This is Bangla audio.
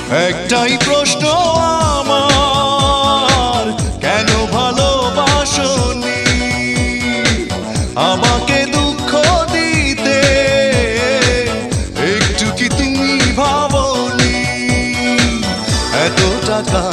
একটাই প্রশ্ন আমার, কেন ভালোবাসনি আমাকে দুঃখ দিতে? একটু কি তুমি ভাবনি এত টাকা